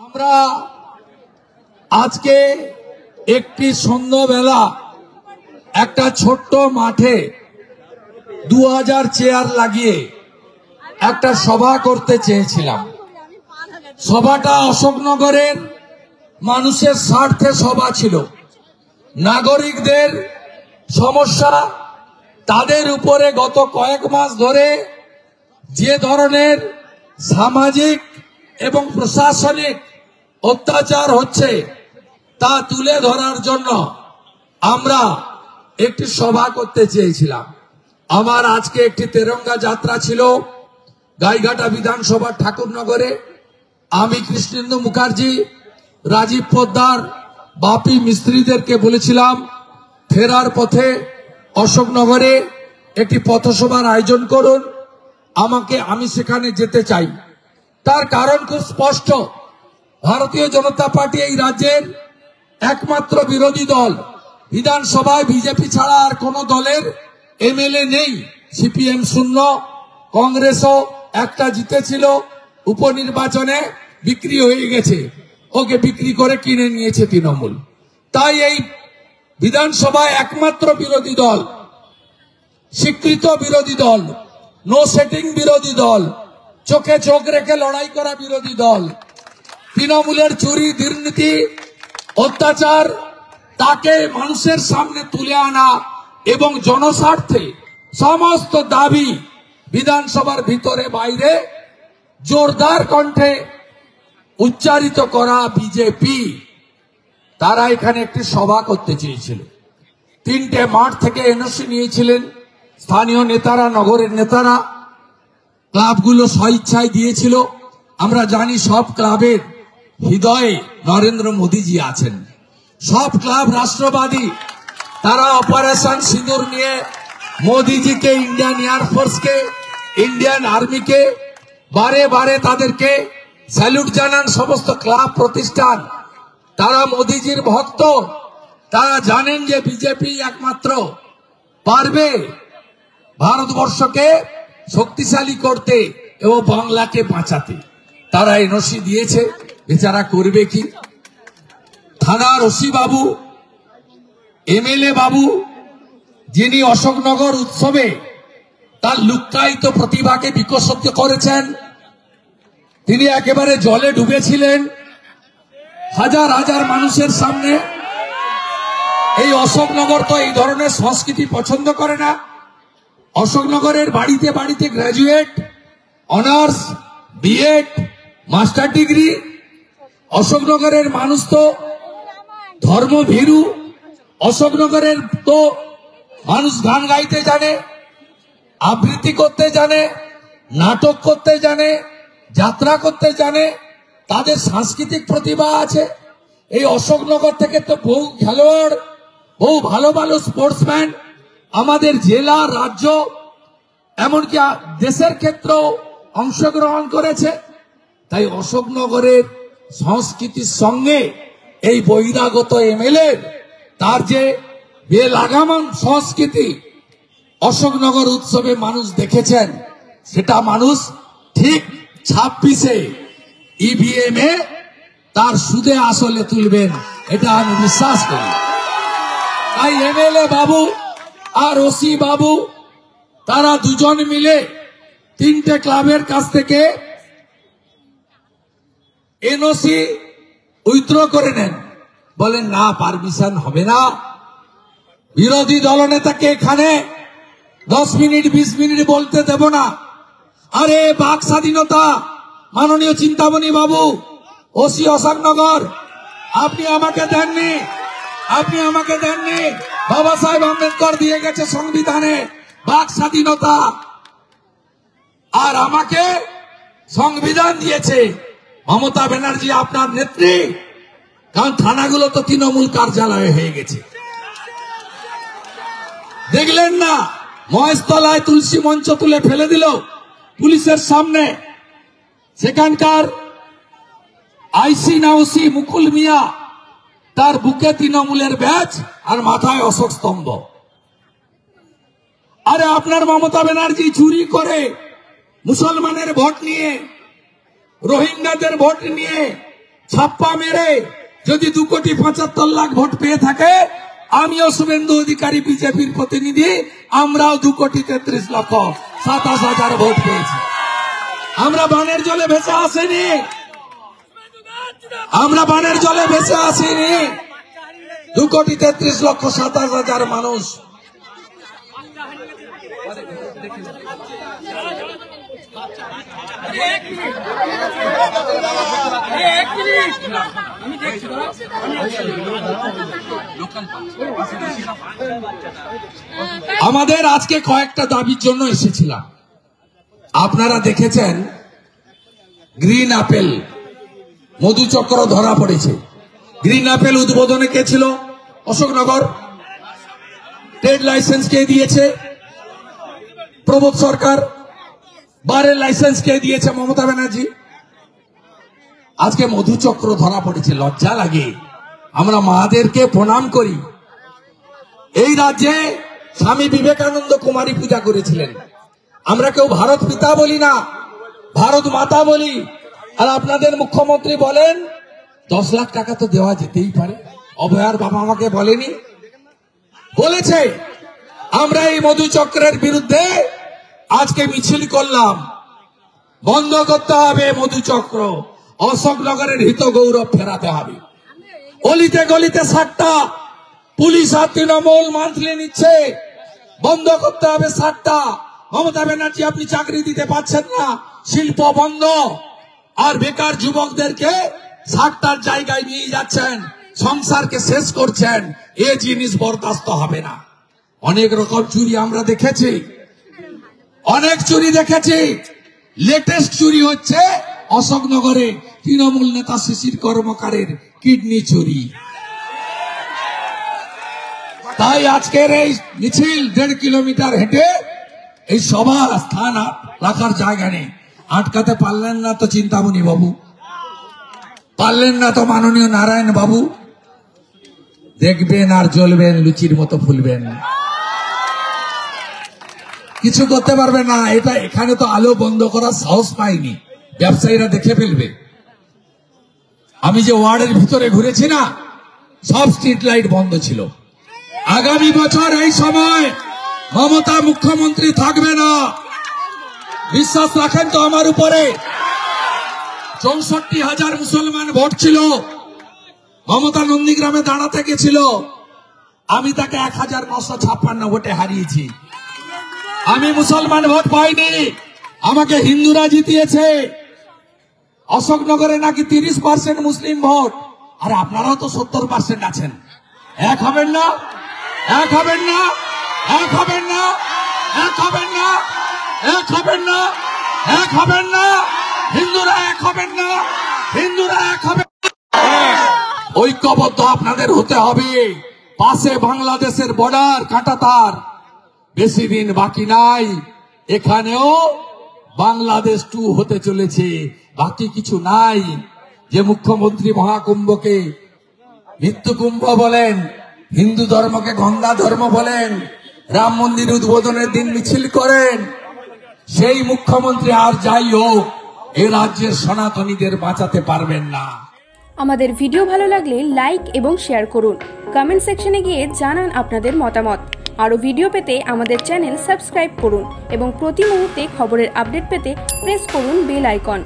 আমরা আজকে একটি সন্ধ্যাবেলা একটা ছোট্ট মাঠে 2000 চেয়ার লাগিয়ে একটা সভা করতে চেয়েছিলাম। সভাটা অশোকনগরের মানুষের স্বার্থে সভা ছিল। নাগরিকদের সমস্যা, তাদের উপরে গত কয়েক মাস ধরে যে ধরনের সামাজিক এবং প্রশাসনিক অত্যাচার হচ্ছে তা তুলে ধরার জন্য আমরা একটি সভা করতে চেয়েছিলাম। আমার আজকে একটি তেরঙ্গা যাত্রা ছিল গাইঘাটা বিধানসভা ঠাকুরনগরে। আমি কৃষ্ণেন্দু মুখার্জি, রাজীব পোদ্দার, বাপি মিস্ত্রিদেরকে বলেছিলাম ফেরার পথে অশোকনগরে একটি পথসভার আয়োজন করুন, আমি সেখানে যেতে চাই। তার কারণ খুব স্পষ্ট। ভারতীয় জনতা পার্টি এই রাজ্যের একমাত্র বিরোধী দল। বিধানসভায় বিজেপি ছাড়া আর কোন দলের এমএলএ নেই। সিপিএম শূন্য, কংগ্রেসও একটা জিতেছিল, উপনির্বাচনে বিক্রি হয়ে গেছে, ওকে বিক্রি করে কিনে নিয়েছে তৃণমূল। তাই এই বিধানসভায় একমাত্র বিরোধী দল, স্বীকৃত বিরোধী দল, নো সেটিং বিরোধী দল, চোখে চোখ রেখে লড়াই করা বিরোধী দল, তৃণমূলের চুরি, দুর্নীতি, অত্যাচার তাকে মানুষের সামনে তুলে আনা এবং জনস্বার্থে সমস্ত দাবি বিধানসভার ভিতরে বাইরে জোরদার কণ্ঠে উচ্চারিত করা বিজেপি। তারা এখানে একটি সভা করতে চেয়েছিল। 3টে মাঠ থেকে এনওসি নিয়েছিলেন স্থানীয় নেতারা, নগরের নেতারা। ক্লাবগুলো স্বেচ্ছায় দিয়েছিল। আমরা জানি সব ক্লাবের হৃদয়ে নরেন্দ্র মোদীজি আছেন। সব ক্লাব রাষ্ট্রবাদী। তারা অপারেশন সিঁদুর নিয়ে মোদীজিকে, ইন্ডিয়ান এয়ারফোর্সকে, ইন্ডিয়ান আর্মিকে বারে বারে তাদেরকে স্যালুট জানান। সমস্ত ক্লাব প্রতিষ্ঠান তারা মোদীজির ভক্ত। তারা জানেন যে বিজেপি একমাত্র পারবে ভারতবর্ষকে শক্তিশালী করতে এবং বাংলাকে বাঁচাতে। তারা এনওসি দিয়েছে। বেচারা করবে কি? থানার ওসি বাবু, এমএলএ বাবু, যিনি অশোকনগর উৎসবে তার লুক্কায়িত প্রতিভাকে বিকশিত করেছেন, তিনি একেবারে জলে ডুবেছিলেন হাজার হাজার মানুষের সামনে। এই অশোকনগর তো এই ধরনের সংস্কৃতি পছন্দ করে না। অশোকনগরের বাড়িতে বাড়িতে graduate, honours, BEd, master degree. অশোকনগরের মানুষ তো ধর্মভীরু। অশোকনগরের তো মানুষ গান গাইতে জানে, আবৃত্তি করতে জানে, নাটক করতে জানে, যাত্রা করতে জানে, তাদের সাংস্কৃতিক প্রতিভা আছে। এই অশোকনগর থেকে তো বহু খেলোয়াড়, বহু ভালো ভালো স্পোর্টসম্যান আমাদের জেলা, রাজ্য, এমনকি দেশের ক্ষেত্রেও অংশগ্রহণ করেছে। তাই অশোকনগরের সংস্কৃতির সঙ্গে এই বহিরাগত এমএলএ তার যে বেলাগাম সংস্কৃতি অশোকনগর উৎসবে মানুষ দেখেছেন, সেটা মানুষ ঠিক 26-এ ইভিএম এ তার সুদে আসলে তুলবেন, এটা আমি বিশ্বাস করি। তাই এমএলএ বাবু আর ওসি বাবু তারা দুজন মিলে 3টে ক্লাবের কাছ থেকে এনওসি উইথড্র করে নেন। বলেন না, পারমিশন হবে না। বিরোধী দলনেতাকে এখানে 10 মিনিট 20 মিনিট বলতে দেব না। আরে বাক স্বাধীনতা, মাননীয় চিন্তামণি বাবু, ওসি অশোকনগর, আপনি আমাকে দেননি, আপনি আমাকে দেননি। বাবা সাহেব আম্বেদকর দিয়ে গেছে সংবিধানে বাক স্বাধীনতা, আর আমাকে সংবিধান দিয়েছে মমতা ব্যানার্জি, আপনার নেত্রী। কারণ থানাগুলো তো তৃণমূল কার্যালয় হয়ে গেছে। দেখলেন না, মহেশতলায় তুলসী মঞ্চ তুলে ফেলে দিল পুলিশের সামনে। সেখানকার আইসি না ওসি মুকুল মিয়া, তার বুকে তৃণমূলের ব্যাজ আর মাথায় অশোক স্তম্ভ। আরে আপনার মমতা ব্যানার্জি চুরি করে মুসলমানের ভোট নিয়ে, রোহিঙ্গাদের ভোট নিয়ে ছাপ্পা মেরে যদি 2,75,00,000 ভোট পেয়ে থাকে, আমিও শুভেন্দু অধিকারী বিজেপির প্রতিনিধি, আমরাও 2,33,27,000 ভোট পেয়েছি। আমরা বানের জলে ভেসে আসিনি, আমরা বানের জলে ভেসে আসিনি। 2,33,27,000 মানুষ। আমাদের আজকে কয়েকটা দাবির জন্য এসেছিলাম। আপনারা দেখেছেন গ্রিন আপেল মধুচক্র ধরা পড়েছে। গ্রিন আপেল উদ্বোধনে কে ছিল? অশোকনগর। ট্রেড লাইসেন্স কে দিয়েছে? প্রবোধ সরকার। বারের লাইসেন্স কে দিয়েছে? মমতা ব্যানার্জি। আজকে মধুচক্র ধরা পড়েছে, লজ্জা লাগে। আমরা মাদেরকে প্রণাম করি। এই রাজ্যে স্বামী বিবেকানন্দ কুমারী পূজা করেছিলেন। আমরা কেউ ভারত পিতা বলি না, ভারত মাতা বলি। আর আপনাদের মুখ্যমন্ত্রী বলেন 10 লাখ টাকা তো দেওয়া যেতেই পারে। অভয়ার বাবা আমাকে বলেনি? বলেছে। আমরা এই মধুচক্রের বিরুদ্ধে আজকে মিছিল করলাম। বন্ধ করতে হবে মধুচক্র। অশোকনগরের হিত গৌরব ফেরাতে হবে। অলিতে গলিতে 60টা পুলিশ আর তৃণমূল মান্থলি নিচ্ছে। বন্ধ করতে হবে 60টা। মমতা ব্যানার্জি আপনি চাকরি দিতে পারছেন না, শিল্প বন্ধ। আর বেকার যুবকদেরকে 60টার জায়গায় নিয়ে যাচ্ছেন, সংসারকে শেষ করছেন। এ জিনিস বরদাস্ত হবে না। অনেক রকম চুরি আমরা দেখেছি, অনেক চুরি দেখেছি। লেটেস্ট চুরি হচ্ছে অশোকনগরে তৃণমূল নেতা শিশির কর্মকারের কিডনি চুরি। তাই আজকের এই মিছিল 1.5 কিলোমিটার হেঁটে এই সভা স্থান রাখার জায়গা নেই। আটকাতে পারলেন না তো চিন্তামণি বাবু, পারলেন না তো মাননীয় নারায়ণ বাবু। দেখবেন আর জ্বলবেন, লুচির মতো ফুলবেন, কিছু করতে পারবে না। এটা এখানে তো আলো বন্ধ করার সাহস পাইনি, ব্যবসায়ীরা দেখে ফেলবে। আমি যে ওয়ার্ডের ভিতরে ঘুরেছি না, সব স্ট্রিট লাইট বন্ধ ছিল। আগামী বছর এই সময় মমতা মুখ্যমন্ত্রী থাকবে না। বিশ্বাস রাখেন তো আমার উপরে। 64,000 মুসলমান ভোট ছিল। মমতা নন্দীগ্রামে দাঁড়াতে গেছিল, আমি তাকে 1,956 ভোটে হারিয়েছি। আমি মুসলমান ভোট পাইনি, আমাকে হিন্দুরা জিতিয়েছে। অশোকনগরে নাকি 30% মুসলিম ভোট, আর আপনারাও তো 70% আছেন। এক হবেন না, এক হবেন না, এক হবেন না, এক হবেন না, এক হবেন না, এক হবেন না। হিন্দুরা এক হবেন না, হিন্দুরা এক হবেন না। ঐক্যবদ্ধ আপনাদের হতে হবে। পাশে বাংলাদেশের বর্ডার কাঁটাতার, বেশি দিন বাকি নাই। এখানেও বাংলাদেশ 2 হতে চলেছে, বাকি কিছু নাই। যে মুখ্যমন্ত্রী মহাকুম্ভকে মৃত্যুকুম্ভ বলেন, হিন্দু ধর্মকে গঙ্গা ধর্ম বলেন, রাম মন্দির উদ্বোধনের দিন মিছিল করেন, সেই মুখ্যমন্ত্রী আর যাই হোক এ রাজ্যের সনাতনীদের বাঁচাতে পারবেন না। আমাদের ভিডিও ভালো লাগলে লাইক এবং শেয়ার করুন। কমেন্ট সেকশনে গিয়ে জানান আপনাদের মতামত। আরও ভিডিও পেতে আমাদের চ্যানেল সাবস্ক্রাইব করুন এবং প্রতি মুহূর্তে খবরের আপডেট পেতে প্রেস করুন বেল আইকন।